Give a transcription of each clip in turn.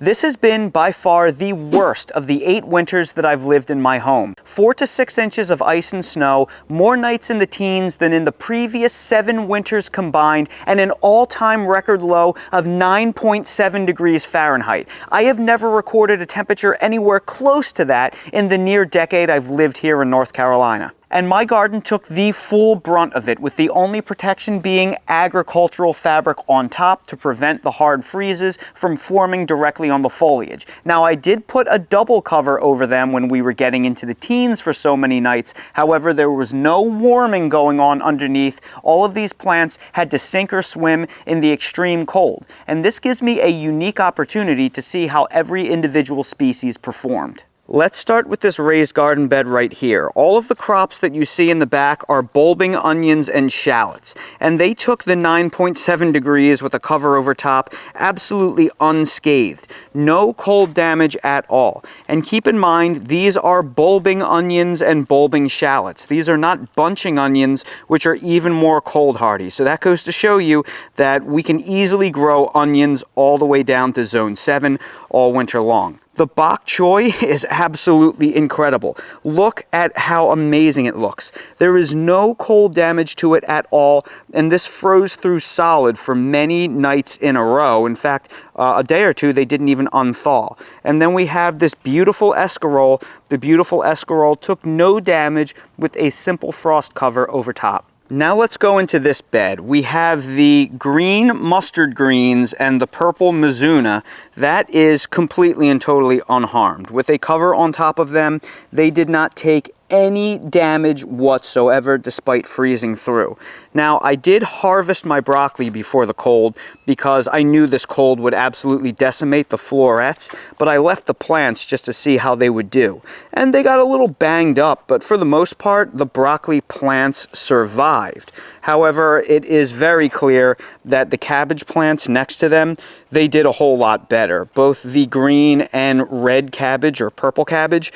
This has been by far the worst of the 8 winters that I've lived in my home. 4 to 6 inches of ice and snow, more nights in the teens than in the previous 7 winters combined, and an all-time record low of 9.7 degrees Fahrenheit. I have never recorded a temperature anywhere close to that in the near decade I've lived here in North Carolina. And my garden took the full brunt of it, with the only protection being agricultural fabric on top to prevent the hard freezes from forming directly on the foliage. Now, I did put a double cover over them when we were getting into the teens for so many nights. However, there was no warming going on underneath. All of these plants had to sink or swim in the extreme cold. And this gives me a unique opportunity to see how every individual species performed. Let's start with this raised garden bed right here. All of the crops that you see in the back are bulbing onions and shallots, and they took the 9.7 degrees with a cover over top absolutely unscathed. No cold damage at all. And keep in mind, these are bulbing onions and bulbing shallots. These are not bunching onions, which are even more cold hardy. So that goes to show you that we can easily grow onions all the way down to zone 7 all winter long. The Bok Choy is absolutely incredible. Look at how amazing it looks. There is no cold damage to it at all, and this froze through solid for many nights in a row. In fact, a day or two, they didn't even unthaw. And then we have this beautiful Escarole. The beautiful Escarole took no damage with a simple frost cover over top. Now let's go into this bed. We have the green mustard greens and the purple Mizuna. That is completely and totally unharmed. With a cover on top of them, they did not take any damage whatsoever despite freezing through. Now, I did harvest my broccoli before the cold because I knew this cold would absolutely decimate the florets, but I left the plants just to see how they would do. And they got a little banged up, but for the most part, the broccoli plants survived. However, it is very clear that the cabbage plants next to them, they did a whole lot better. Both the green and red cabbage or purple cabbage,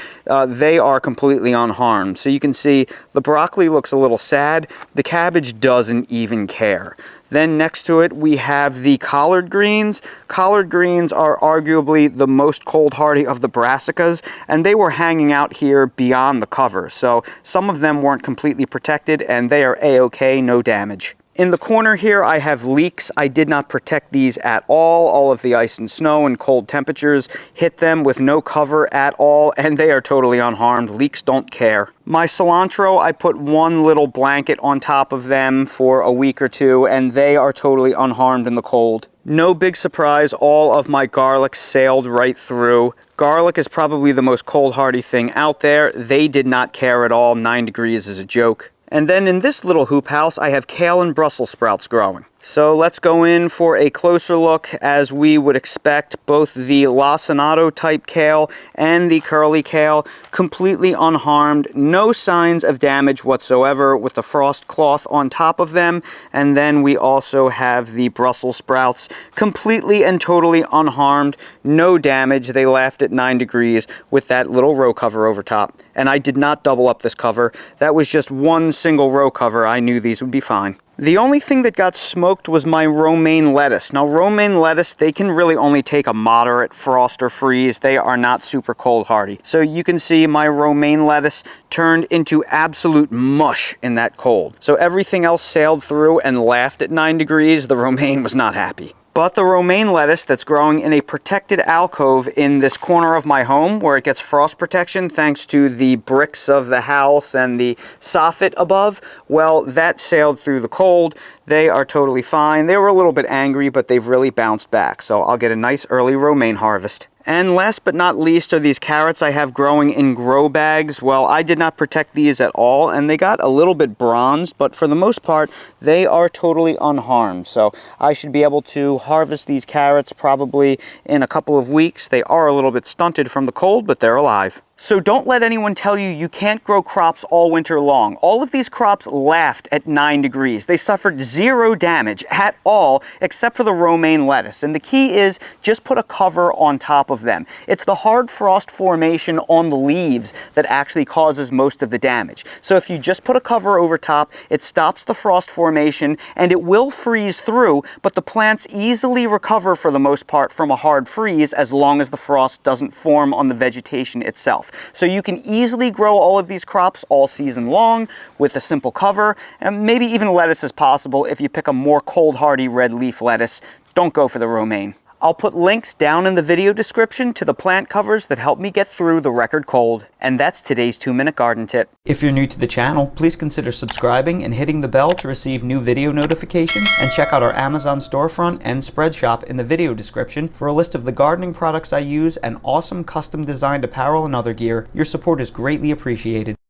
they are completely unharmed. So you can see the broccoli looks a little sad. The cabbage doesn't even care. Then next to it, we have the collard greens. Collard greens are arguably the most cold hardy of the brassicas, and they were hanging out here beyond the cover. So some of them weren't completely protected, and they are a-okay, no damage. In the corner here, I have leeks. I did not protect these at all. All of the ice and snow and cold temperatures hit them with no cover at all, and they are totally unharmed. Leeks don't care. My cilantro, I put one little blanket on top of them for a week or two, and they are totally unharmed in the cold. No big surprise, all of my garlic sailed right through. Garlic is probably the most cold hardy thing out there. They did not care at all. 9 degrees is a joke. And then in this little hoop house, I have kale and Brussels sprouts growing. So let's go in for a closer look. As we would expect, both the Lacinato type kale and the curly kale completely unharmed. No signs of damage whatsoever with the frost cloth on top of them. And then we also have the Brussels sprouts completely and totally unharmed. No damage. They laughed at 9 degrees with that little row cover over top. And I did not double up this cover. That was just one single row cover. I knew these would be fine. The only thing that got smoked was my romaine lettuce. Now, romaine lettuce, they can really only take a moderate frost or freeze. They are not super cold hardy. So you can see my romaine lettuce turned into absolute mush in that cold. So everything else sailed through and laughed at 9 degrees. The romaine was not happy. But the romaine lettuce that's growing in a protected alcove in this corner of my home where it gets frost protection thanks to the bricks of the house and the soffit above, well, that sailed through the cold. They are totally fine. They were a little bit angry, but they've really bounced back. So I'll get a nice early romaine harvest. And last but not least are these carrots I have growing in grow bags. Well, I did not protect these at all, and they got a little bit bronzed, but for the most part, they are totally unharmed. So I should be able to harvest these carrots probably in a couple of weeks. They are a little bit stunted from the cold, but they're alive. So don't let anyone tell you you can't grow crops all winter long. All of these crops laughed at 9 degrees. They suffered zero damage at all, except for the romaine lettuce. And the key is just put a cover on top of them. It's the hard frost formation on the leaves that actually causes most of the damage. So if you just put a cover over top, it stops the frost formation and it will freeze through, but the plants easily recover for the most part from a hard freeze as long as the frost doesn't form on the vegetation itself. So you can easily grow all of these crops all season long with a simple cover, and maybe even lettuce is possible if you pick a more cold hardy red leaf lettuce. Don't go for the romaine. I'll put links down in the video description to the plant covers that helped me get through the record cold. And that's today's 2-minute garden tip. If you're new to the channel, please consider subscribing and hitting the bell to receive new video notifications, and check out our Amazon storefront and spread shop in the video description for a list of the gardening products I use and awesome custom designed apparel and other gear. Your support is greatly appreciated.